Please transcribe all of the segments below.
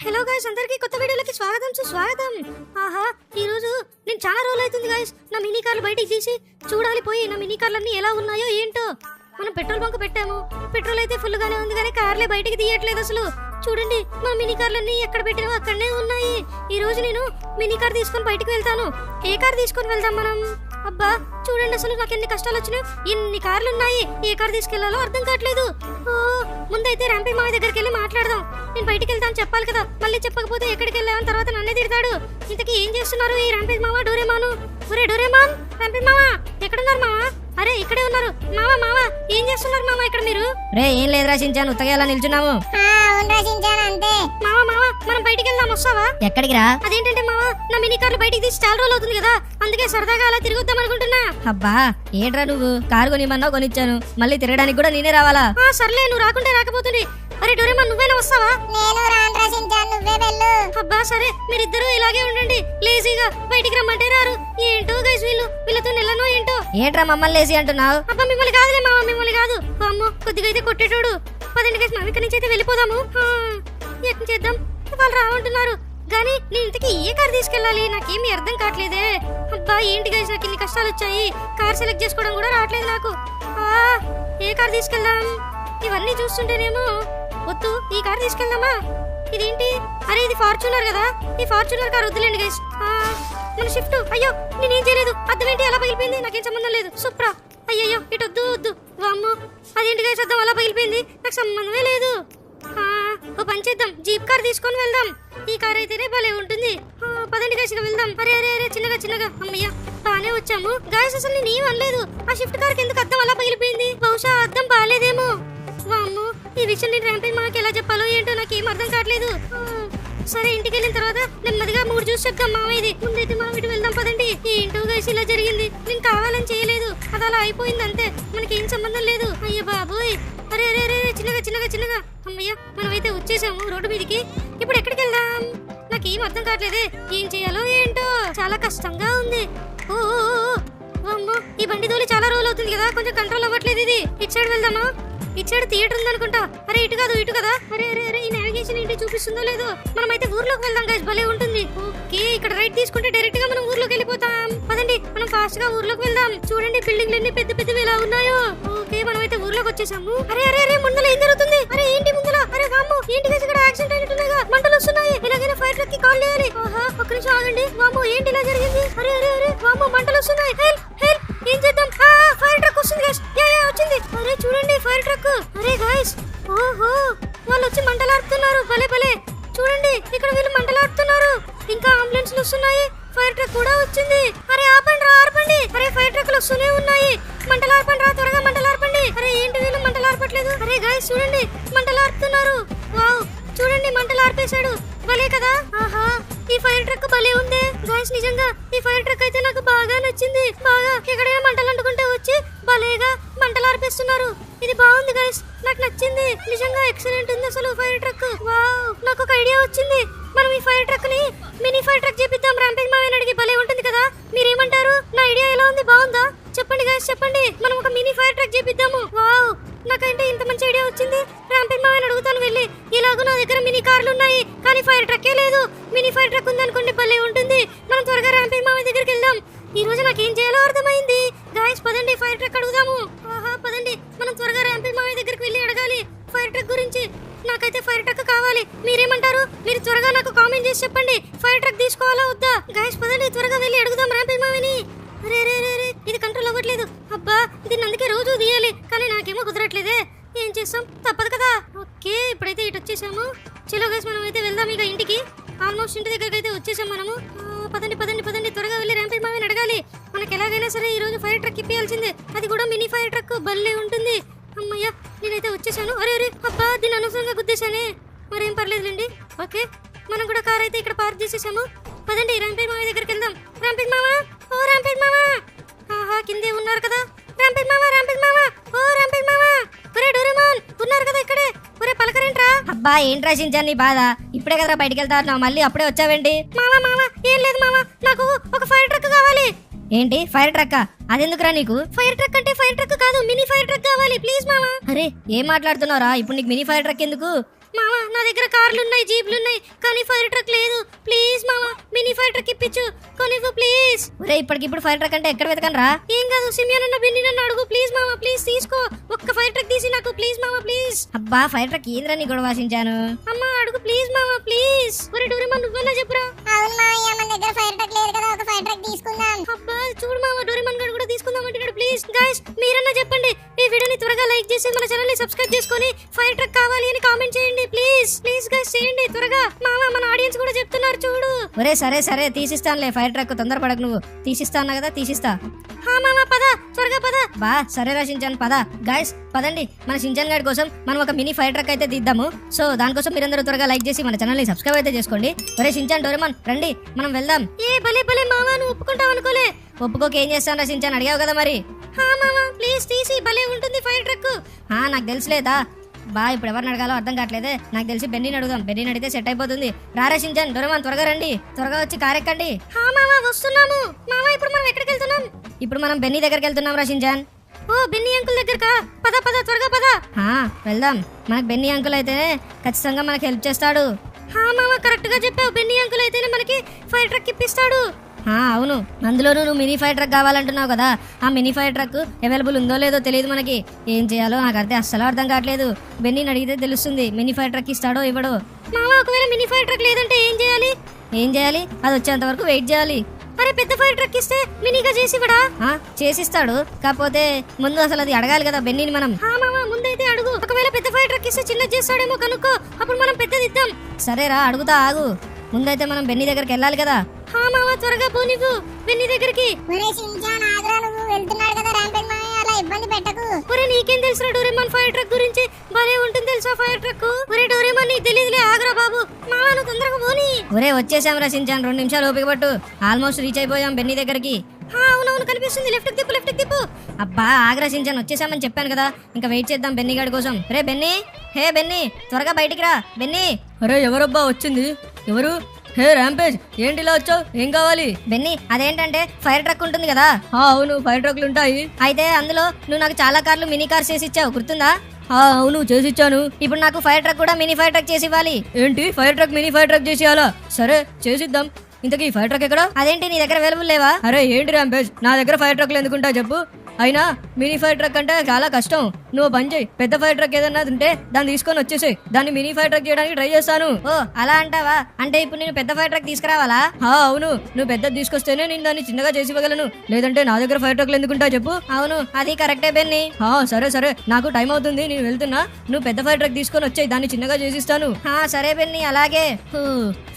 Hello guys, అందరికీ కొత్త వీడియోలకి స్వాగతం. ఆహా, ఈ రోజు నేను చాలా రోజులు అవుతుంది గైస్ నా మినీ కార్లు బయటికి తీసి చూడాలి పోయి నా మినీ కార్లన్నీ ఎలా ఉన్నాయో ఏంటో. మనం పెట్రోల్ బంక్ పెట్టాము, పెట్రోల్ అయితే ఫుల్ గానే ఉంది కానీ కార్లే బయటికి తీయట్లేదు అసలు. చూడండి మా మినీ కార్లన్నీ ఎక్కడ పెట్టినా అక్కడనే ఉన్నాయి. ఈ రోజు నేను మినీ కార్ తీసుకొని బయటికి వెళ్తాను. ఏ కార్ తీసుకొని వెళ్దాం మనం? అబ్బా చూడండి, అసలు నాకు ఎన్ని కష్టాలు వచ్చినాయి. ఎన్ని కార్లు ఉన్నాయి, ఏ కార్ తీసుకెళ్లాలో అర్థం కావట్లేదు. ఓ ముందైతే ర్యాంపీ మావి దగ్గరికి వెళ్ళి మాట్లాడదాం. నేను బయటికి వెళ్తాను చెప్పాలి కదా, మళ్ళీ చెప్పకపోతే ఎక్కడికి వెళ్ళామని తర్వాత నన్నే తిడతాడు. ఇంతకీ ఏం చేస్తున్నారు ఈ ర్యాంపీ మావా డోరేమాను? ఒరే డోరేమాన్, ర్యాంపీ మావా ఎక్కడున్నారు మావా? అరే ఇక్కడే ఉన్నారు మావా. ఏం చేస్తున్నారు మావా ఇక్కడ మీరు? రే ఏం లేదురా చించాను, ఉత్తగా ఎలా నిల్చున్నాము. మావా మనం బయటికి వెళ్దాం, వస్తావా? ఎక్కడికి రా? అదేంటంటే మావా నా మినీ కార్లు బయటికి తీసి చాలా రోజులు అవుతుంది కదా, అందుకే సరదాగా అలా తిరుగుద్దాం అనుకుంటున్నా. అబ్బా ఏంట్రా నువ్వు, కారు కొనిమన్నావు కొనిచ్చాను, మళ్ళీ తిరగడానికి కూడా నేనే రావాలా? సర్లే, నువ్వు రాకుంటే రాకపోతుంది. అరే డోరేమాన్ నువ్వేనా వస్తావా? నేను రాను చించాను, నువ్వే వెళ్ళు. అబ్బా సరే, మీరిద్దరూ ఇలాగే ఉండండి. లేజీగా బయటికి రమ్మంటే రారు. ఏంటో గైస్ వీళ్ళతో నెలనో ఏంటో. ఏంట్రా మమ్మల్ని లేసి అంటున్నావు? అబ్బా మిమ్మల్ని కాదులే మావా, మిమ్మల్ని కాదు. అమ్మో కొద్దిగా అయితే కొట్టేటోడు. పదండి గైస్, మనం ఇక్కడి నుంచి అయితే వెళ్ళిపోదాము. ఏం చేద్దాం, వాళ్ళు రావంటున్నారు కానీ నేను ఇంతకీ ఏ కార్ తీసుకెళ్ళాలి నాకేమీ అర్థం కావట్లేదే. అబ్బా ఏంటి గైస్ నాకు ఇన్ని కష్టాలు వచ్చాయి. కార్ సెలెక్ట్ చేసుకోవడం కూడా రావట్లేదు నాకు. ఏ కార్ తీసుకెళ్దాం? ఇవన్నీ చూస్తుంటేనేమో వద్దు, ఈ కార్ తీసుకెళ్దామా? ఇదేంటి? అరే ఇది ఫార్చునర్ కదా, ఈ ఫార్చునర్ కార్ వద్దులేండి గైస్. మన షిఫ్ట్. అయ్యో నేనేం చేయలేదు, అర్థం ఏంటి అలా పగిలిపోయింది? నాకేం సంబంధం లేదు. సూప్రా అయ్యో ఇటు వద్దు. వామ్మో అదేంటి గైస్ అర్థం అలా పగిలిపోయింది, నాకు సంబంధమే లేదు. ఓ పని చేద్దాం, జీప్ కార్ తీసుకొని వెళ్దాం. ఈ కార్ అయితేనే భలే ఉంటుంది. పదండి గైస్ వెళ్దాం. అరే చిన్నగా అమ్మయ్య బానే వచ్చాము. గాయస్ అసలు నేను ఏం అనలేదు, ఆ షిఫ్ట్ కార్ కిందకి అద్దం అలా పగిలిపోయింది. బహుశా అద్దం బాగాలేదేమో. వామ్మో ఈ విషయం నేను ర్యాంపీ మాకి ఎలా చెప్పాలో ఏంటో నాకేం అర్థం కావట్లేదు. సరే ఇంటికి వెళ్ళిన తర్వాత నెమ్మదిగా 3 జ్యూస్ చెప్తాం మామయ్యది. ముందైతే మనం ఇటు వెళ్దాం పదండి. ఏంటో గైస్ ఇలా జరిగింది, నేను కావాలని చేయలేదు, అది అలా అయిపోయింది అంతే, మనకేం సంబంధం లేదు. అయ్యో బాబోయ్. అరే చిన్నగా అమ్మయ్య మనమైతే వచ్చేసాము రోడ్డు మీదకి. ఇప్పుడు ఎక్కడికి వెళ్దాం నాకేం అర్థం కావట్లేదే, ఏం చేయాలో ఏంటో చాలా కష్టంగా ఉంది. ఓ అమ్మో ఈ బండి తోలి చాలా రోజులు అవుతుంది కదా, కొంచెం కంట్రోల్ అవ్వట్లేదు ఇది. ఇటు సైడ్ వెళ్దామా? ఇటు సైడ్ థియేటర్ ఉంది అనుకుంటా. అరే ఇటు కదా. అరే ఈ నావిగేషన్ ఏంటి చూపిస్తుందో లేదో. మనమైతే ఊర్లోకి వెళ్దాం గైస్, భలే ఉంటుంది. ఓకే ఇక్కడ రైట్ తీసుకుంటే డైరెక్ట్ గా మనం ఊర్లోకి వెళ్ళిపోతాం. పదండి మనం ఫాస్ట్ గా ఊర్లోకి వెళ్దాం. చూడండి బిల్డింగ్లు ఎన్ని పెద్దవి ఎలా ఉన్నాయో. ఓకే మనమైతే ఊర్లోకి వచ్చేసాము. అరే ముందర ఏం జరుగుతుంది? అరే ఏంటి ముందర? అరే వామ్మో ఏంటి గైస్ ఇక్కడ యాక్సిడెంట్ అయినట్టున్నాయిగా, మంటలు వస్తున్నాయి. ఎలాగైనా ఫైర్ ట్రక్ కి కాల్ చేయాలి. ఒక్క నిమిషం ఆగండి. వామ్మో ఏంటి ఇలా జరిగింది? అరే వామ్మో మంటలు వస్తున్నాయి. హెల్ప్ ఏం చేద్దాం? ఫైర్ ట్రక్ వస్తుంది గైస్. యా వచ్చింది. అరే చూడండి ఫైర్ ట్రక్. అరే గైస్ ఓహో వాళ్ళు వచ్చి మంటలాడుతున్నారు. భలే చూడండి ఇక్కడ వీళ్ళు మంటలాడుతున్నారు. ఇంకా అంబులెన్స్లు వస్తున్నాయి, ఫైర్ ట్రక్ కూడా వచ్చింది. అరే ఆర్పండి. అరే ఫైర్ ట్రక్లు వస్తూనే ఉన్నాయి. మంటలార్పండి రా, త్వరగా మంటలార్పండి. అరే ఏంటి వీళ్ళు మంటలార్పట్లేదు? అరే గైస్ చూడండి మంటలార్పుతున్నారు. వావ్ చూడండి మంటలార్పేశాడు. భలే కదా. ఆహా ఈ ఫైర్ ట్రక్ భలే ఉంది గైస్. నిజంగా ఈ ఫైర్ ట్రక్ అయితే నాకు బాగా నచ్చింది. బాగా ఎక్కడైనా మంటలు అంటుకుంటే వచ్చి భలేగా మంటలార్పేస్తున్నారు. ఇది బాగుంది గైస్, నాకు నచ్చింది. నిజంగా ఎక్సలెంట్ ఉంది అసలు ఫైర్ ట్రక్. వావ్ నాకు ఒక ఐడియా వచ్చింది. మనం ఈ ఫైర్ ట్రక్ ని మినీ ఫైర్ ట్రక్ చేపిద్దాం. ర్యాంపింగ్ మావయ్యని అడిగి భలే ఉంటుంది కదా. మీరేమంటారు? నా ఐడియా ఎలా ఉంది? బాగుందా? చెప్పండి గైస్ చెప్పండి. మనం ఒక మినీ ఫైర్ ట్రక్ చేపిద్దాము. వావ్ నాకంటే ఇంత మంచి ఐడియా వచ్చింది. ర్యాంపింగ్ మావయ్యని అడుగుతాను వెళ్ళి. ఇలాగూ నా దగ్గర మినీ కార్లు ఉన్నాయి కానీ ఫైర్ ట్రక్కే లేదు. మినీ ఫైర్ ట్రక్ ఉంది అనుకోండి భలే ఉంటుంది. మనం త్వరగా ర్యాంపింగ్ మావయ్య దగ్గరికి వెళ్దాం. ఈ రోజు నాకు ఏం చేయాలో అర్థమైంది. గాయస్ పదండి ఫైర్ ట్రక్ అడుగుదాము. పదండి మనం త్వరగా ర్యాంపింగ్ మావయ్య దగ్గరికి వెళ్ళి అడగాలి ఫైర్ ట్రక్ గురించి. నాకైతే ఫైర్ ట్రక్ కావాలి. మీరేమంటారు? మీరు త్వరగా నాకు కామెంట్ చేసి చెప్పండి, ఫైర్ ట్రక్ తీసుకోవాలా వద్దా? గాయస్ పదండి త్వరగా వెళ్ళి అడుగుదాం ర్యాంపింగ్ మావయ్యని. అరే ఇది కంట్రోల్ అవ్వట్లేదు. అబ్బా దీన్ని అందుకే రోజు తీయాలి కానీ నాకేమో కుదరట్లేదే. ఏం చేస్తాం, తప్పదు కదా. ఓకే ఇప్పుడైతే ఇటు వచ్చేసాము. చలో గైస్ మనం అయితే వెళ్దాం ఇక ఇంటికి. ఆల్మోస్ట్ ఇంటి దగ్గరికి అయితే వచ్చేసాం మనము. పదండి త్వరగా వెళ్ళి ర్యాంపింగ్ మావయ్యని అడగాలి. మనకి ఎలాగైనా సరే ఈ రోజు ఫైర్ ట్రక్ ఇప్పియాల్సిందే, అది కూడా మినీ ఫైర్ ట్రక్. భలే ఉంటుంది. అమ్మయ్య నేనైతే వచ్చేసాను. అరే అబ్బా దీన్ని అనవసరంగా గుద్దేశానే. మరేం పర్లేదులేండి. ఓకే మనం కూడా కార్ అయితే ఇక్కడ పార్క్ చేసేసాము. పదండి ర్యాంపింగ్ మావయ్య దగ్గరికి వెళ్దాం. ర్యాంపింగ్ మావా, ఓ ర్యాంపింగ్ మావా. కిందే ఉన్నారు కదా ర్యాంపింగ్ మావా. ఓ ర్యాంపింగ్ మావా. ఒరే డోరేమాన్ ఉన్నారు కదా ఇక్కడే. ఒరే పలకరేంట్రా? అబ్బా ఏంట్రా చించాను నీ బాధ, ఇప్పుడే కదా బయటికి వెళ్తారు మళ్ళీ అప్పుడే వచ్చావేంటి? మావా ఏం లేదు మావా, నాకు ఒక ఫైర్ ట్రక్ కావాలి. ఏంటి ఫైర్ ట్రక్? అదెందుకురా నీకు? ఫైర్ ట్రక్ అంటే ఫైర్ ట్రక్ కాదు, మినీ ఫైర్ ట్రక్ కావాలి ప్లీజ్ మావా. అరే ఏం మాట్లాడుతున్నారా ఇప్పుడు? నీకు మినీ ఫైర్ ట్రక్ ఎందుకు? మామ నా దగ్గర కార్లు ఉన్నాయి, జీప్లు ఉన్నాయి, కానీ ఫైర్ ట్రక్ లేదు. ప్లీజ్ మామ మినీ ఫైర్ ట్రక్ ఇప్పించు, కొనివ్వు ప్లీజ్. ఒరే ఇప్పటికిప్పుడు ఫైర్ ట్రక్ అంటే ఎక్కడ వెతకనరా? ఏం కాదు, సిమియన్ అన్న బెన్ని నన్ను అడుగు ప్లీజ్ మామ, ప్లీజ్ తీసుకో. ఒక్క ఫైర్ ట్రక్ తీసి నాకు ప్లీజ్ మామ ప్లీజ్. అబ్బా ఫైర్ ట్రక్ ఏంద్రా నీ గొడవ వాసించాను. అమ్మా అడుగు ప్లీజ్ మామ ప్లీజ్. ఒరే డోరేమాన్ నువ్వెలా చెప్పురా. అవును మామయ్య, మన దగ్గర ఫైర్ ట్రక్ లేదు కదా, ఒక ఫైర్ ట్రక్ తీసుకుందాం. అబ్బా చూడు మామ, డోరేమాన్ గారు కూడా తీసుకుందాం అంటున్నాడు. ప్లీజ్ గైస్ మీరన్నా చెప్పండి. ఈ వీడియోని త్వరగా లైక్ చేసి మన ఛానల్ ని సబ్స్క్రైబ్ చేసుకొని ఫైర్ ట్రక్ కావాలి అని కామెంట్ చేయండి ప్లీజ్. ప్లీజ్ గైస్ చేయండి త్వరగా. మామ మన ఆడియన్స్ కూడా చెప్తున్నారు చూడు. ఒరే సరే సరే తీసిస్తానులే ఫైర్ ట్రక్, తొందరపడకు నువ్వు. తీసిస్తా అన్నా కదా, తీసిస్తా. హా మామ పద, త్వరగా పద. బా సరేరా షించాన్ పద. గైస్ పదండి, మన షించాన్ గారి కోసం మనం ఒక మినీ ఫైర్ ట్రక్ అయితే తీద్దాము. సో దానికోసం మీరందరూ త్వరగా లైక్ చేసి మన ఛానల్ ని సబ్స్క్రైబ్ అయితే చేసుకోండి. ఒరే షించాన్ డోరేమాన్ రండి మనం వెళ్దాం. ఏ భలే భలే మామ, నువ్వు ఒప్పుకుంటావు అనుకోలే. ఒప్పుకోక ఏం చేస్తాను రా షించాన్, అడిగావు కదా మరి. హా మామ ప్లీజ్ తీసి, భలే ఉంటుంది ఫైర్ ట్రక్. నాకు తెలుసులేదా బా, ఇప్పుడు ఎవరిని అడగాలో అర్థం కావట్లేదే. నాకు తెలిసి బెన్నీని అడుగుదాం, బెన్నీని అడిగితే సెట్ అయిపోతుంది. రారా షించాన్ డోరేమాన్ త్వరగా రండి, త్వరగా వచ్చి కార్ ఎక్కండి. హా మామ వస్తున్నాము. మామ ఇప్పుడు మనం ఎక్కడికి వెళ్తున్నాం? ఇప్పుడు మనం బెన్నీ దగ్గరికి వెళ్తున్నాం రా షించాన్. ఓ బెన్నీ అంకుల్ దగ్గరకా? పద పద త్వరగా పద. వెళ్దాం. మనకు బెన్నీ అంకుల్ అయితేనే ఖచ్చితంగా మనకు హెల్ప్ చేస్తాడు. హా మామ కరెక్ట్ గా చెప్పావు, బెన్నీ అంకుల్ అయితేనే మనకి ఫైర్ ట్రక్ ఇప్పిస్తాడు. అవును, అందులోనూ నువ్వు మినీ ఫైర్ ట్రక్ కావాలంటున్నావు కదా. ఆ మినీ ఫైర్ ట్రక్ అవైలబుల్ ఉందో లేదో తెలియదు మనకి. ఏం చేయాలో నాకు అర్థం అస్సలు అర్థం కావట్లేదు. బెన్నీని అడిగితే తెలుస్తుంది మినీ ఫైర్ ట్రక్ ఇస్తాడో ఇవ్వడో. మామ ఒకవేళ మినీ ఫైర్ ట్రక్ లేదంటే ఏం చేయాలి? అది వచ్చేంత వరకు వెయిట్ చేయాలి. అరే పెద్ద ఫైర్ ట్రక్ ఇస్తే మినీగా చేసి ఇవ్వడా? చేసిస్తాడు, కాకపోతే ముందు అసలు అది అడగాలి కదా బెన్నీని మనం. మామ ముందైతే అడుగు, ఒకవేళ పెద్ద ఫైర్ ట్రక్ ఇస్తే చిన్నది చేస్తాడేమో కనుక్కో, అప్పుడు మనం పెద్దది ఇద్దాం. సరేరా అడుగుతా ఆగు. ముందైతే మనం బెన్నీ దగ్గరికి వెళ్ళాలి కదా. మామ త్వరగా పోనివ్వు బెన్నీ దగ్గరికి. ఒరే షించాన్ ఆగ్రా, నువ్వు వెళ్తున్నాడు కదా ర్యాంపెడ్ మామయ్య, అలా ఇబ్బంది పెట్టకు. ఒరే నీకేం తెలుసురా డోరేమాన్ ఫైర్ ట్రక్ గురించి? భలే ఉంటుంది తెలుసా ఫైర్ ట్రక్. ఒరే డోరేమాన్ నీకు తెలియదులే, ఆగ్రా బాబు. మామ నువ్వు తొందరగా పోని. ఒరే వచ్చేసాం రా షించాన్, 2 నిమిషాలు ఓపిక పట్టు. ఆల్మోస్ట్ రీచ్ అయిపోయాం బెన్నీ దగ్గరికి. అవునవును కనిపిస్తుంది, లెఫ్ట్ తిప్పు లెఫ్ట్ తిప్పు. అబ్బా ఆగ్రా షించాన్ వచ్చేసామని చెప్పాను కదా, ఇంకా వెయిట్ చేద్దాం బెన్నీ గాడి కోసం. రే బెన్నీ, హే బెన్నీ త్వరగా బయటికి రా బెన్నీ. అరే ఎవరబ్బా వచ్చింది? ఎవరు? హే ర్యాంపేజ్, ఏంటి ఇలా వచ్చావు? ఏం కావాలి? బెన్నీ అదేంటంటే ఫైర్ ట్రక్ ఉంటుంది కదా. అవును ఫైర్ ట్రక్లు ఉంటాయి. అయితే అందులో నువ్వు నాకు చాలా కార్లు మినీ కార్స్ చేసి ఇచ్చావు, గుర్తుందా? అవును చేసిచ్చాను. ఇప్పుడు నాకు ఫైర్ ట్రక్ కూడా మినీ ఫైర్ ట్రక్ చేసి ఇవ్వాలి. ఏంటి fire truck mini fire truck చేసేయాలా? సరే చేసిద్దాం. ఇంతకీ ఫైర్ ట్రక్ ఎక్కడ? అదేంటి నీ దగ్గర అవైలబుల్ లేవా? అరే ఏంటి ర్యాంపేజ్, నా దగ్గర ఫైర్ ట్రక్లు ఎందుకుంటా చెప్పు. అయినా మినీ ఫైర్ ట్రక్ అంటే చాలా కష్టం. నువ్వు పని చేయి, పెద్ద ఫైర్ ట్రక్ ఏదన్నా ఉంటే దాన్ని తీసుకొని వచ్చేసి దాన్ని మినీ ఫైర్ ట్రక్ చేయడానికి ట్రై చేస్తాను. ఓ అలా అంటావా? అంటే ఇప్పుడు నేను పెద్ద ఫైర్ ట్రక్ తీసుకురావాలా? అవును, నువ్వు పెద్దది తీసుకొస్తేనే నేను దాన్ని చిన్నగా చేసి ఇవ్వగలను, లేదంటే నా దగ్గర ఫైర్ ట్రక్లు ఎందుకుంటా చెప్పు. అవును అది కరెక్టే బెన్నీ. సరే సరే, నాకు టైం అవుతుంది, నేను వెళ్తున్నా. నువ్వు పెద్ద ఫైర్ ట్రక్ తీసుకొని వచ్చాయి, దాన్ని చిన్నగా చేసిస్తాను. సరే బెన్నీ అలాగే.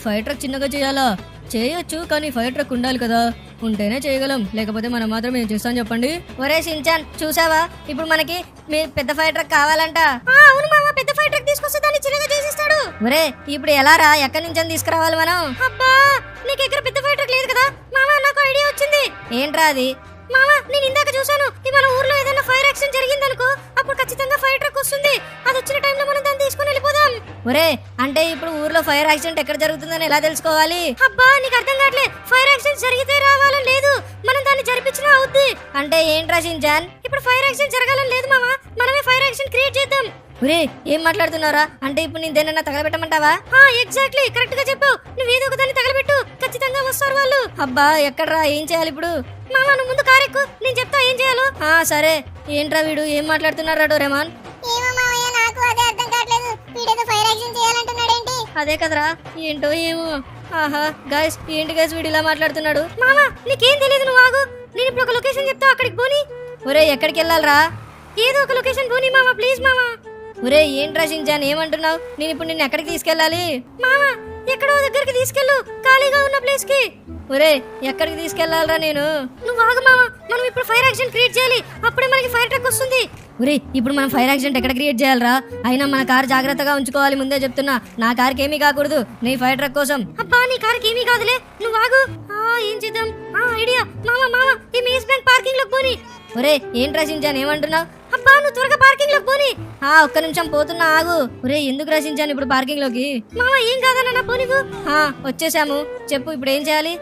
ఫైర్ ట్రక్ చిన్నగా చేయాలా? చేయొచ్చు, కానీ ఫైర్ ట్రక్ ఉండాలి కదా, ఉంటేనే చేయగలం, లేకపోతే మనం మాత్రం ఏం చేస్తాం చెప్పండి. ఒరే షించాన్ చూసావా, ఇప్పుడు మనకి మీ పెద్ద ఫైర్ ట్రక్ కావాలంట. అవును మామ, పెద్ద ఫైర్ ట్రక్ తీసుకొస్తే దాన్ని చిన్నగా చేసిస్తాడు. ఒరే ఇప్పుడు ఎలా రా, ఎక్కడి నుంచి తీసుకురావాలి మనం? అబ్బా నీకు ఎక్కడ పెద్ద ఫైర్ ట్రక్ లేదు కదా మామ, నాకు ఐడియా వచ్చింది. ఏంట్రా అది? మామ నేను ఇందాక చూసాను, ఈ మన ఊర్లో ఏదైనా ఫైర్ యాక్సిడెంట్ జరిగిందనుకో, అప్పుడు ఖచ్చితంగా ఫైర్ ట్రక్ వస్తుంది. అది వచ్చిన టైంలో మనం దాన్ని తీసుకొని వెళ్ళిపోదాం. ఒరే అంటే ఇప్పుడు ఊర్లో ఫైర్ యాక్సిడెంట్ ఎక్కడ జరుగుతుందని ఎలా తెలుసుకోవాలి? అబ్బా నీకు అర్థం కావట్లే, ఫైర్ యాక్సిడెంట్ జరిగితే రావాలని లేదు, మనం దాన్ని జరిపించినా అవుద్ది. అంటే ఏంట్రా షించాన్? ఇప్పుడు ఫైర్ యాక్సిడెంట్ జరగాలని లేదు మామ, మనమే ఫైర్ యాక్సిడెంట్ క్రియేట్ చేద్దాం. ఒరే ఏం మాట్లాడుతున్నారా? అంటే ఇప్పుడు నేను దేనన్నా తగలబెట్టమంటావా? ఎగ్జాక్ట్లీ కరెక్ట్ గా చెప్పావు. నువ్వు ఏదో ఒక దాన్ని తగలబెట్టు, ఖచ్చితంగా వస్తారు వాళ్ళు. అబ్బా ఎక్కడ్రా, ఏం చేయాలి ఇప్పుడు? మామ నువ్వు ముందు కారెక్కు, నేను చెప్తా ఏం చేయాలో. సరే. ఏంట్రా వీడు ఏం మాట్లాడుతున్నారా డోరేమాన్? ఏమో మామయ్య, నాకు అదే అర్థం కావట్లేదు. వీడేదో ఫైర్ యాక్షన్ చేయాలంటున్నాడేంటి? అదే కదరా, ఏంటో ఏమో. గైస్ ఏంటి గైస్ వీడు ఇలా మాట్లాడుతున్నాడు? మామ నీకేం తెలియదు, నువ్వు ఆగు. నేను ఇప్పుడు ఒక లొకేషన్ చెప్తా, అక్కడికి పోని. ఒరే ఎక్కడికి వెళ్ళాలరా? ఏదో ఒక లొకేషన్ పోని మామ, ప్లీజ్ మామ. ఒరే ఏంట్రా షించాన్ ఏమంటున్నావు? నేను ఇప్పుడు నిన్ను ఎక్కడికి తీసుకెళ్ళాలి? మామ ఎక్కడో దగ్గరికి తీసుకెళ్ళు, ఖాళీగా ఉన్న ప్లేస్ కి. ఒరే ఎక్కడికి తీసుకెళ్లాలరా నేను? నువ్వు ఆగు మామ, మనం ఇప్పుడు ఫైర్ యాక్సిడెంట్ క్రియేట్ చేయాలి, అప్పుడే మనకి ఫైర్ ట్రక్ వస్తుంది. ఒరే ఇప్పుడు మనం ఫైర్ యాక్సిడెంట్ ఎక్కడ క్రియేట్ చేయాలరా? అయినా మన కార్ జాగ్రత్తగా ఉంచుకోవాలి, ముందే చెప్తున్నా. నా కార్కి ఏమీ కాకూడదు నీ ఫైర్ ట్రక్ కోసం. అబ్బా నీ కార్కి ఏమీ కాదులే, నువ్వు ఆగు. ఏం చేద్దాం? ఐడియా. మామ ఈ మేస్ బ్యాంక్ పార్కింగ్ లోకి పోని. ఒరే ఏంట్రా షించాన్ ఏమంటున్నావు? అబ్బా నువ్వు త్వరగా పార్కింగ్ లోకి పోని. ఒక్క నిమిషం పోతున్నా ఆగు. ఒరే ఎందుకు రచించాను ఇప్పుడు పార్కింగ్ లోకి? మామ ఏం కాదన్నా పోనివు. వచ్చేసాము, చెప్పు ఇప్పుడు ఏం చేయాలి?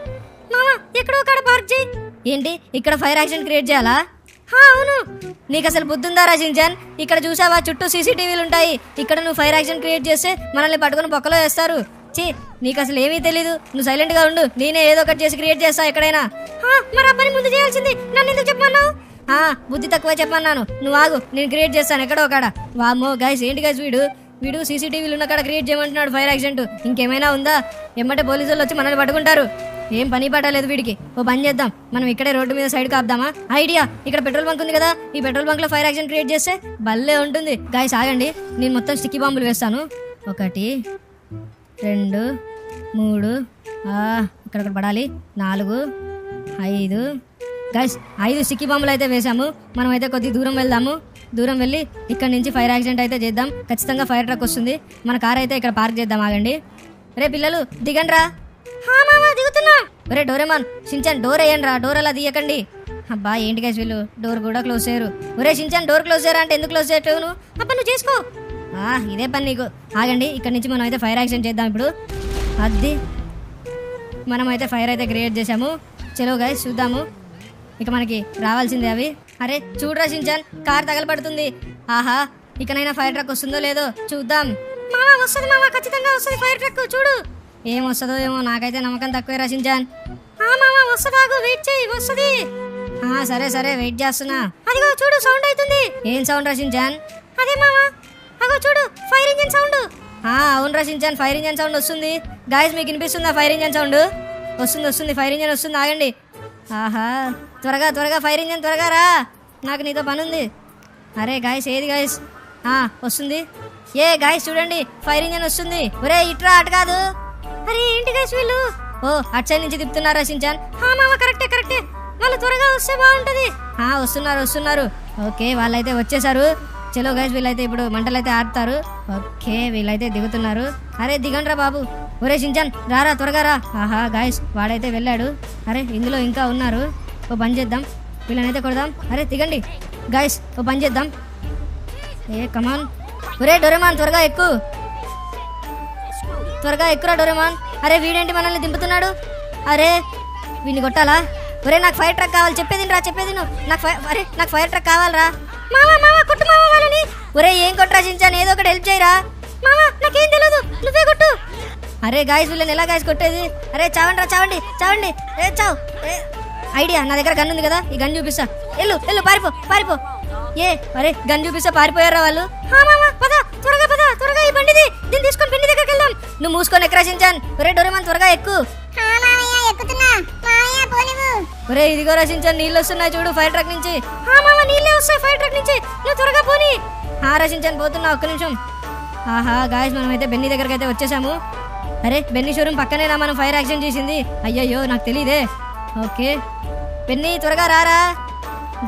మామ ఎక్కడో కాడ పార్క్ చేయి. ఏంటి ఇక్కడ ఫైర్ యాక్సిడెంట్ క్రియేట్ చేయాలా? అవును. నీకు అసలు బుద్ధుందా షించాన్? ఇక్కడ చూసావా చుట్టూ సీసీటీవీలు ఉంటాయి. ఇక్కడ నువ్వు ఫైర్ యాక్షన్ క్రియేట్ చేస్తే మనల్ని పట్టుకుని బొక్కలో వేస్తారు. ఛీ, నీకు అసలు ఏమీ తెలీదు. నువ్వు సైలెంట్ గా ఉండు, నేనే ఏదో ఒకటి చేసి క్రియేట్ చేస్తా ఎక్కడైనా. మరి అబ్బాయి ముందు చేయాల్సింది, నన్ను ఎందుకు చెప్పమన్నావు? బుద్ధి తక్కువ చెప్పన్నాను. నువ్వు ఆగు, నేను క్రియేట్ చేస్తాను ఎక్కడో ఒకడ. వామ్మో గైస్, ఏంటి గైస్ వీడు సీసీటీవీలు ఉన్న కాడ క్రియేట్ చేయమంటున్నాడు ఫైర్ యాక్సిడెంట్. ఇంకేమైనా ఉందా? ఎమ్మటే పోలీసు వాళ్ళు వచ్చి మనల్ని పట్టుకుంటారు. ఏం పని పట్టలేదు వీడికి. ఓ పని చేద్దాం, మనం ఇక్కడే రోడ్డు మీద సైడ్ కాపుదామా? ఐడియా, ఇక్కడ పెట్రోల్ బంక్ ఉంది కదా, ఈ పెట్రోల్ బంక్ లో ఫైర్ యాక్సిడెంట్ క్రియేట్ చేస్తే భలే ఉంటుంది. గైస్ ఆగండి, నేను మొత్తం స్టిక్కీ బాంబులు వేస్తాను. 1 2 3 ఇక్కడ పడాలి. 4 5 గైస్ 5 స్టిక్కీ బాంబులు అయితే వేసాము. మనం అయితే కొద్ది దూరం వెళ్దాము. దూరం వెళ్ళి ఇక్కడ నుంచి ఫైర్ యాక్సిడెంట్ అయితే చేద్దాం. ఖచ్చితంగా ఫైర్ ట్రక్ వస్తుంది. మన కార్ అయితే ఇక్కడ పార్క్ చేద్దాం. ఆగండి. రే పిల్లలు దిగండి రా. దిగుతున్నా. ఒరే డోరేమాన్, షించాన్ డోర్ వేయండి రా. డోర్ అలా తీయకండి. అబ్బా ఏంటి గైస్ వీళ్ళు డోర్ కూడా క్లోజ్ చేయరు. ఒరే షించాన్ డోర్ క్లోజ్ చేయరా అంటే ఎందుకు క్లోజ్ చేయట్లేవు నువ్వు? అబ్బా నువ్వు చేసుకో. ఇదే పని నీకు. ఆగండి, ఇక్కడ నుంచి మనం అయితే ఫైర్ యాక్సిడెంట్ చేద్దాం ఇప్పుడు. అది మనం అయితే ఫైర్ అయితే క్రియేట్ చేసాము. చలో గైస్ చూద్దాము ఇక మనకి రావాల్సిందే అవి. అరే చూడరా షించాన్, కార్ తగలబడుతుంది. ఆహా, ఇకనైనా ఫైర్ ట్రక్ వస్తుందో లేదో చూద్దాం. మావా వస్తుంది మావా, ఖచ్చితంగా వస్తుంది ఫైర్ ట్రక్. చూడు ఏం వస్తుందో ఏమో, నాకైతే నమ్మకం తక్కువే రా షించాన్. మావా వస్తుంది, ఆగు, వెయిట్ చేయి, వస్తుంది. సరే సరే వెయిట్ చేస్తున్నా. అదిగో చూడు సౌండ్ అవుతుంది. ఏం సౌండ్ రా షించాన్? అదే మావా, అగో చూడు ఫైర్ ఇంజిన్ సౌండ్. అవును రా షించాన్, ఫైర్ ఇంజన్ సౌండ్ వస్తుంది. గాయస్ మీకు వినిపిస్తుందా ఫైర్ ఇంజన్ సౌండ్? వస్తుంది, ఫైర్ ఇంజన్ వస్తుంది. ఆగండి. ఆహా, త్వరగా ఫైర్ ఇంజన్ త్వరగా రా, నాకు నీతో పని ఉంది. అరే గాయస్ ఏది గాయస్? వస్తుంది. గాయస్ చూడండి ఫైర్ ఇంజన్ వస్తుంది. ఒరే ఇట్రా, అటు కాదు. అరే ఏంటి గైస్ వీళ్ళు? అటు సైడ్ నుంచి తిప్పుతున్నారా షించాన్? మావా కరెక్టే, వాళ్ళు త్వరగా వస్తే బాగుంటది. వస్తున్నారు. ఓకే వాళ్ళైతే వచ్చేసారు. చలో గైస్, వీళ్ళైతే ఇప్పుడు మంటలు అయితే ఆపుతారు. ఓకే వీళ్ళైతే దిగుతున్నారు. అరే దిగండ్రా బాబు. ఒరే షించాన్ రారా, త్వరగా రా. ఆహా గాయస్ వాడైతే వెళ్ళాడు. అరే ఇందులో ఇంకా ఉన్నారు. ఓ పని చేద్దాం, వీళ్ళనైతే కొడదాం. అరే దిగండి గాయస్, ఓ పని చేద్దాం. కమాన్. ఒరే డోరేమాన్ త్వరగా ఎక్కురా డోరేమాన్. అరే వీడేంటి మనల్ని దింపుతున్నాడు? అరే వీడిని కొట్టాలా? ఒరే నాకు ఫైర్ ట్రక్ కావాలి. చెప్పేది నాకు ఫైర్ ట్రక్ కావాలరా. మావా కొట్టు మావా వాళ్ళని. ఒరే ఏం కొట్టరా షించాన్, ఏదో ఒకటి హెల్ప్ చేయరా. మావా నాకేం తెలియదు, నువ్వే కొట్టు. అరే గాయస్ వీళ్ళని ఎలా గాయస్ కొట్టేది? అరే చావండి. చావు. ఐడియా, నా దగ్గర గన్ ఉంది కదా, ఈ గన్ చూపిస్తా. ఎల్లు పారిపో. అరే గన్ చూపిస్తా, పారిపోయారా వాళ్ళు. మావా పద, త్వరగా ఈ బండిది, దీన్ని తీసుకొని బండి దగ్గరికి వెళ్దాం. నువ్వు మూసుకొని ఎక్కరా షించాన్. ఒరే డోరేమాన్ త్వరగా ఎక్కు. ఎక్కుతున్నా మావయ్య, పోనివ్వు. ఒరే ఇదిగో రా షించాన్, నీళ్ళు వస్తున్నాయి చూడు ఫైర్ ట్రక్ నుంచి. మావా నీళ్ళే వస్తాయి ఫైర్ ట్రక్ నుంచి, నువ్వు త్వరగా పోనీ. రా షించాన్ పోతున్నా, ఒక్క నిమిషం. ఆహా గాయస్ మనమైతే బెన్నీ దగ్గరికి అయితే వచ్చేసాము. అరే బెన్నీ షోరూమ్ పక్కనేనా మనం ఫైర్ యాక్సిడెంట్ చేసింది? అయ్యయ్యో నాకు తెలీదే. ఓకే బెన్నీ త్వరగా రారా.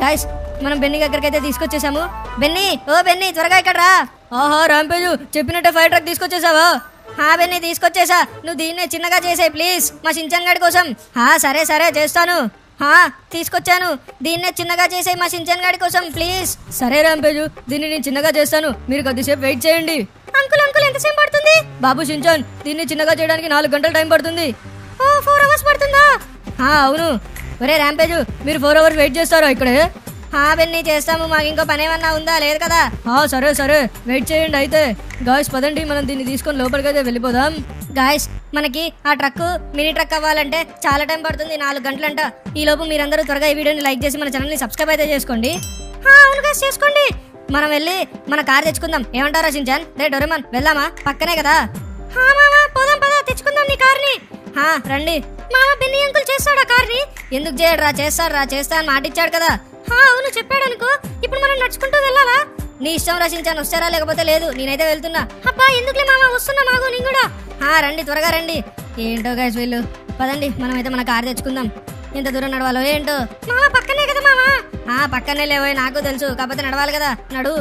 గాయస్ మనం బెన్నీ దగ్గరికి అయితే తీసుకొచ్చేసాము. బెన్నీ త్వరగా ఇక్కడ రా. ఓహో రాంపేజు, చెప్పినట్టే ఫైర్ ట్రక్ తీసుకొచ్చేసావా? బెన్నీ తీసుకొచ్చేసా. నువ్వు దీన్నే చిన్నగా చేసాయి ప్లీజ్, మా షించాన్ గాడి కోసం. సరే చేస్తాను. తీసుకొచ్చాను, దీన్నే చిన్నగా చేసాయి మా షించాన్ గాడి కోసం ప్లీజ్. సరే రాంపేజు, దీన్ని నేను చిన్నగా చేస్తాను, మీరు కొద్దిసేపు వెయిట్ చేయండి. అంకుల్ ఎంతసేపు పడుతుంది? బాబు షించాన్, దీన్ని చిన్నగా చేయడానికి 4 గంటల టైం పడుతుంది. 4 అవర్స్ పడుతుందా? అవును. ఒరే ర్యాంపేజు, మీరు 4 అవర్స్ వెయిట్ చేస్తారా ఇక్కడే? బెన్నీ చేస్తాము, మాకు ఇంకో పని ఏమన్నా ఉందా? లేదు కదా. సరే వెయిట్ చేయండి అయితే. గాయస్ పదండి, మనం దీన్ని తీసుకొని లోపలికి అయితే వెళ్ళిపోదాం. గాయస్ మనకి ఆ ట్రక్ మినీ ట్రక్ అవ్వాలంటే చాలా టైం పడుతుంది, 4 గంటలంట. ఈ లోపు మీరందరూ త్వరగా ఈ వీడియోని లైక్ చేసి మన ఛానల్ని సబ్స్క్రైబ్ అయితే చేసుకోండి. అవును గైస్ చేసుకోండి. మనం వెళ్ళి మన కార్ తెచ్చుకుందాం. ఏమంటారా షించాన్? రే డోరేమాన్ వెళ్దామా? పక్కనే కదా. మావా పోదాం పద, తెచ్చుకుందాం నీ కార్ని. రండి. మావా బెన్నీ అంకుల్ చేస్తాడా కార్ని? ఎందుకు చేయడు రా, చేస్తా అని మాట ఇచ్చాడు కదా. అవును చెప్పాడు అనుకో. ఇప్పుడు మనం నడుచుకుంటూ వెళ్ళాలా? నీ ఇష్టం రా షించాన్, వస్తారా లేకపోతే లేదు, నేనైతే వెళ్తున్నా. అబ్బా ఎందుకులే మావా, వస్తున్నా మాగు నేను కూడా. రండి త్వరగా రండి. ఏంటో గైస్ వీళ్ళు. పదండి మనమైతే మన కార్ తెచ్చుకుందాం. ఎంత దూరం నడవాలో ఏంటో. మావా పక్కనే కదా మావా. పక్కనే లేవో నాకు తెలుసు, కాకపోతే నడవాలి కదా. నడు.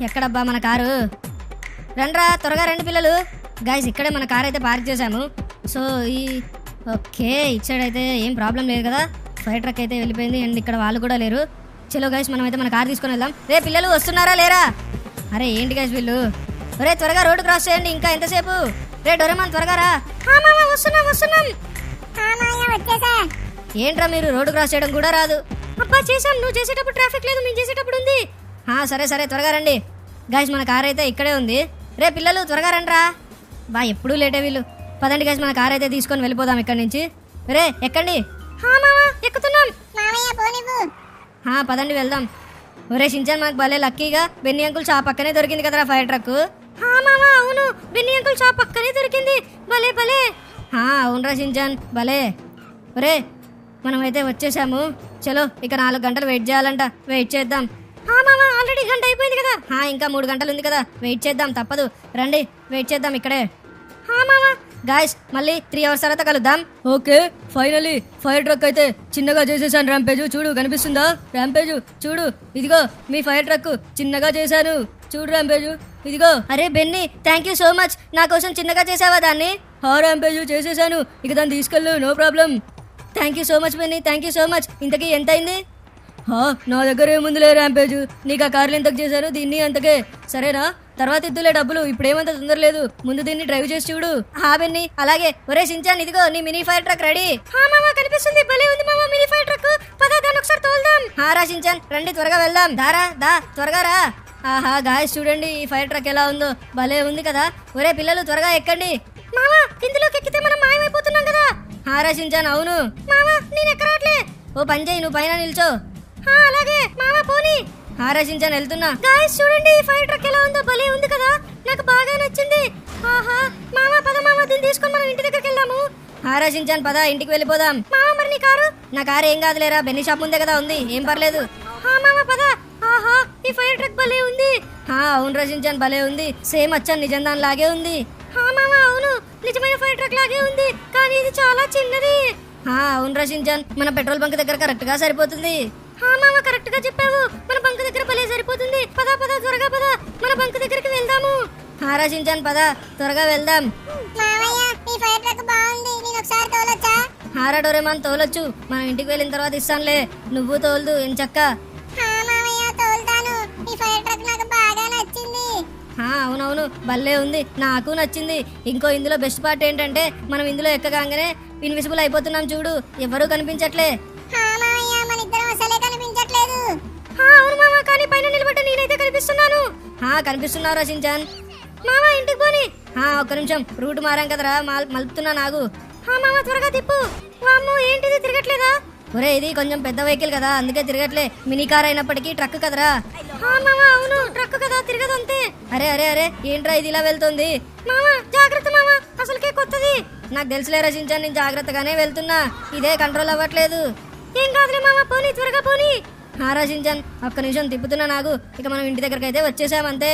ఎక్కడబ్బా మన కారు? రండ్రా త్వరగా రండి పిల్లలు. గైస్ ఇక్కడే మన కార్ అయితే పార్క్ చేసాము. సో ఓకే ఇటు సైడ్ అయితే ఏం ప్రాబ్లం లేదు కదా. ఫైర్ ట్రక్ అయితే వెళ్ళిపోయింది అండ్ ఇక్కడ వాళ్ళు కూడా లేరు. చలో గైస్ మనమైతే మన కార్ తీసుకొని వెళ్దాం. రే పిల్లలు వస్తున్నారా లేరా? అరే ఏంటి గైస్ వీళ్ళు. ఒరే త్వరగా రోడ్డు క్రాస్ చేయండి, ఇంకా ఎంతసేపు? రే డోరేమాన్ త్వరగా రా. వస్తున్నాం. వచ్చేసా. ఏంట్రా మీరు రోడ్డు క్రాస్ చేయడం కూడా రాదు. అబ్బా చేసాం, నువ్వు చేసేటప్పుడు ట్రాఫిక్ లేదు, మేము చేసేటప్పుడు ఉంది. సరే సరే త్వరగా రండి గాయస్, మన కార్ అయితే ఇక్కడే ఉంది. రే పిల్లలు త్వరగా రండిరా. బా ఎప్పుడూ లేటే వీళ్ళు. పదండి గాయస్, మన కార్ అయితే తీసుకొని వెళ్ళిపోదాం ఇక్కడి నుంచి. రే ఎక్కండి. మామ ఎక్కుతున్నాం. మామయ్య పోనివ్వు. పదండి వెళ్దాం. ఒరే షించాన్, మనకు భలే లక్కీగా బెన్నీ అంకుల్ షాప్ పక్కనే దొరికింది కదరా ఫైర్ ట్రక్. మామ అవును, బెన్నీ అంకుల్ షాప్ పక్కనే దొరికింది. భలే భలే. అవునరా షించాన్ భలే. ఒరే మనమైతే వచ్చేసాము. చలో ఇక 4 గంటలు వెయిట్ చేయాలంట. వెయిట్ చేద్దాం. మామ ఆల్రెడీ గంట అయిపోయింది కదా. ఇంకా 3 గంటలు ఉంది కదా, వెయిట్ చేద్దాం తప్పదు. రండి వెయిట్ చేద్దాం ఇక్కడే. మామ గాయస్ మళ్ళీ 3 అవర్స్ తర్వాత కలుద్దాం. ఓకే ఫైనలీ ఫైర్ ట్రక్ అయితే చిన్నగా చేసేసాను. ర్యాంపేజ్ చూడు, కనిపిస్తుందా? ర్యాంపేజ్ చూడు, ఇదిగో మీ ఫైర్ ట్రక్ చిన్నగా చేశాను. చూడు ర్యాంపేజ్, ఇదిగో. అరే Benny, thank you so much. నా కోసం చిన్నగా చేసావా దాన్ని? ర్యాంపేజ్ చేసేసాను, ఇక దాన్ని తీసుకెళ్ళు, no problem. Thank you so much Benny, thank you so much. ఇంతకీ ఎంత అయింది? నా దగ్గర ఏముందిలే ర్యాంపేజ్, నీకు ఆ కార్లు ఎంతకు చేశాను, దీన్ని అంతకే. సరేనా, తర్వాత ఇద్దులే డబ్బులు, ఇప్పుడేమంత తొందర లేదు. ముందు దీన్ని డ్రైవ్ చేసి చూడు. బెన్నీ అలాగే. ఒరే షించాన్, ఇదిగో నీ మినీ ఫైర్ ట్రక్ రెడీ. మామ కనిపిస్తుంది, భలే ఉంది మామ మినీ ఫైర్ ట్రక్. పద దాన్ని ఒకసారి తోలుదాం. రా షించాన్, రండి త్వరగా వెళ్దాం. దా త్వరగా రా. గాయస్ చూడండి ఈ ఫైర్ ట్రక్ ఎలా ఉందో, భలే ఉంది కదా. ఒరే పిల్లలు త్వరగా ఎక్కండి. మామ ఇందులోకి ఎక్కితే మనం మాయమైపోతున్నాం కదా. రా షించాన్, అవును. మామ నేను ఎక్కరాట్లే. ఓ పని చేయి, నువ్వు పైన నిల్చో. అలాగే మామ పోనీ. రా షించాన్ వెళ్తున్నా. గాయ్స్ చూడండి ఈ ఫైర్ ట్రక్ ఎలా ఉందో, భలే ఉంది కదా. నాకు బాగా నచ్చింది. మామ పద మామ, దీన్ని తీసుకొని మనం ఇంటి దగ్గరికి వెళ్దాము. రా షించాన్ పద, ఇంటికి వెళ్ళిపోదాం. మామ మరి నీ కారు? నా కారు ఏం కాదులేరా, బెన్నీ షాప్ ముందే కదా ఉంది, ఏం పర్లేదు. మామ పద. ఈ ఫైర్ ట్రక్ భలే ఉంది. అవును రా షించాన్ భలే ఉంది. సేమ్ అచ్చా నిజం దాని లాగే ఉంది. మామ అవును, నిజమైన ఫైర్ ట్రక్ లాగే ఉంది, కానీ ఇది చాలా చిన్నది. అవును రా షించాన్, మన పెట్రోల్ బంక్ దగ్గర కరెక్ట్ గా సరిపోతుంది. మామ కరెక్ట్ గా చెప్పావు, మన బంక్ దగ్గర భలే సరిపోతుంది. పద త్వరగా పద, మన బంక్ దగ్గరికి వెళ్దాము. రా షించాన్ పద, త్వరగా వెళ్దాం. మామయ్య ఈ ఫైర్ ట్రక్ బాగుంది, నేను ఒకసారి తోలొచ్చా? రా డోరేమాన్ తోలొచ్చు, మనం ఇంటికి వెళ్ళిన తర్వాత ఇస్తానులే, నువ్వు తోలుదు ఎంచక్క. మామయ్య తోలుతాను, ఈ ఫైర్ ట్రక్ నాకు బాగా నచ్చింది. అవునవును భలే ఉంది, నాకు నచ్చింది. ఇంకో ఇందులో బెస్ట్ పార్ట్ ఏంటంటే మనం ఇందులో ఎక్కగానే ఇన్విజిబుల్ అయిపోతున్నాం చూడు, ఎవరూ కనిపించట్లే. మామయ్య మన ఇద్దరం అసలే కనిపించట్లేదు. అవును మామ, కానీ పైన నిలబడ్డ నేనైతే కనిపిస్తున్నాను. కనిపిస్తున్నారా షించాన్? మామ ఇంటికి పోని. ఒక్క నిమిషం, రూట్ మారాం కదరా, మలుపుతున్నా నాగు. మామ త్వరగా తిప్పు. వామ్మో ఏంటిది తిరగట్లేదా? ఒరే ఇది కొంచెం పెద్ద వెహికల్ కదా, అందుకే తిరగట్లే. మినీ కార్ అయినప్పటికీ ట్రక్ కదరా. మామ అవును, ట్రక్ కదా, తిరగదు అంతే. అరే ఏంట్రా ఇది ఇలా వెళ్తుంది? మామ జాగ్రత్త మామ, అసలుకే కొత్తది. నాకు తెలుసులే రచించాను, నేను జాగ్రత్తగానే వెళ్తున్నా, ఇదే కంట్రోల్ అవ్వట్లేదు. ఏం కాదులే మామ, పోనీ త్వరగా పోనీ. రచించాన్ ఒక్క నిమిషం తిప్పుతున్నా నాగు. ఇక మనం ఇంటి దగ్గరికి అయితే వచ్చేసామంతే.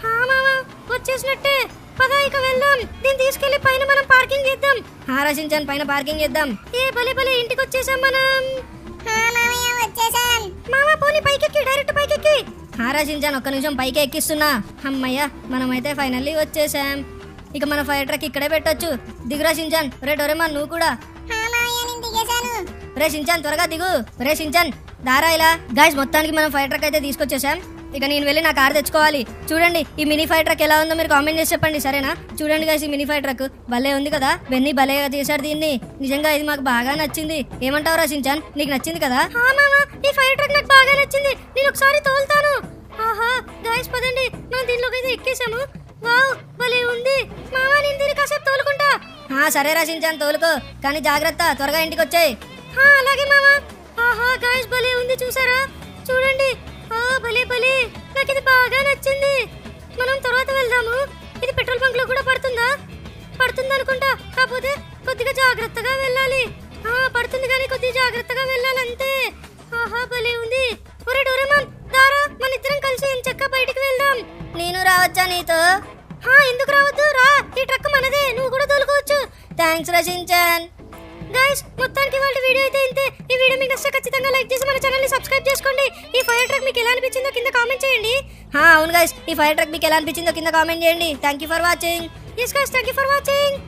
మామ వచ్చేసినట్టే, పద ఇక వెళ్దాం. దీన్ని తీసుకెళ్లి పైన మనం పార్కింగ్ చేద్దాం. రచించాన్ పైన పార్కింగ్ చేద్దాం. భలే ఇంటికి వచ్చేసాం మనం. మామయ్య వచ్చేసాం. మామ పోనీ పైకెక్కి, డైరెక్ట్ పైకెక్కి. రచించాన్ ఒక్క నిమిషం పైకి ఎక్కిస్తున్నా. అమ్మయ్య మనమైతే ఫైనల్లీ వచ్చేసాం. ఇక మన ఫైర్ ట్రక్ ఇక్కడే పెట్టొచ్చు. దిగురా షించాన్. రే డోరేమాన్ నువ్వు కూడా. మామయ్య నేను దిగేశాను. రే షించాన్ త్వరగా దిగు. రే షించాన్ దారా ఇలా. గాయ్స్ మొత్తానికి మనం ఫైర్ ట్రక్ అయితే తీసుకొచ్చేసాం. ఇక నేను వెళ్ళి నా కార్ తెచ్చుకోవాలి. చూడండి ఈ మినీ ఫైర్ ట్రక్ ఎలా ఉందో మీరు కామెంట్ చేసి చెప్పండి, సరేనా? చూడండి గాయ్స్ ఈ మినీ ఫైర్ ట్రక్ భలే ఉంది కదా. బెన్నీ భలేగా చేశాడు దీన్ని, నిజంగా ఇది మాకు బాగా నచ్చింది. ఏమంటావు రా షించాన్, నీకు నచ్చింది కదా? మామ ఈ ఫైర్ ట్రక్ నాకు బాగా నచ్చింది, నేను ఒకసారి తోలుతాను. గాయ్స్ పదండి, మనం దీనిలోకి అయితే ఎక్కేసాము. వావ్ భలే ఉంది. మామ నేను దీన్ని కాసేపు తోలుకుంటా. సరే రా షించాన్ తోలుకో, కానీ జాగ్రత్త, త్వరగా ఇంటికి వచ్చాయి. అలాగే మామ. గాయ్స్ భలే ఉంది చూసారా, చూడండి. భలే నాకు ఇది బాగా నచ్చింది. మనం తర్వాత వెళ్దాము. ఇది పెట్రోల్ బంక్ లో కూడా పడుతుంది అనుకుంటా, కాకపోతే కొద్దిగా జాగ్రత్తగా వెళ్ళాలి. పడుతుంది కానీ కొద్దిగా జాగ్రత్తగా వెళ్ళాలంతే. భలే ఉంది. ఒరే డోరేమాన్ దారా, మన ఇద్దరం కలిసి ఎంచక్కా బయటికి వెళ్దాం. నేను రావచ్చా నీతో? ఎందుకు రావద్దు, రా, ఈ ట్రక్ మనదే, నువ్వు కూడా తోలుకోవచ్చు. థ్యాంక్స్ రా షించాన్. గైస్ మొత్తానికి వాళ్ళ వీడియో అయితే ఇంతే. ఈ వీడియో మీకు నచ్చితే ఖచ్చితంగా లైక్ చేసి మన ఛానల్ ని సబ్స్క్రైబ్ చేసుకోండి. ఈ ఫైర్ ట్రక్ మీకు ఎలా అనిపించిందో కింద కామెంట్ చేయండి. అవును గైస్ ఈ ఫైర్ ట్రక్ మీకు ఎలా అనిపించిందో కింద కామెంట్ చేయండి. Thank you for watching. yes guys, thank you for watching.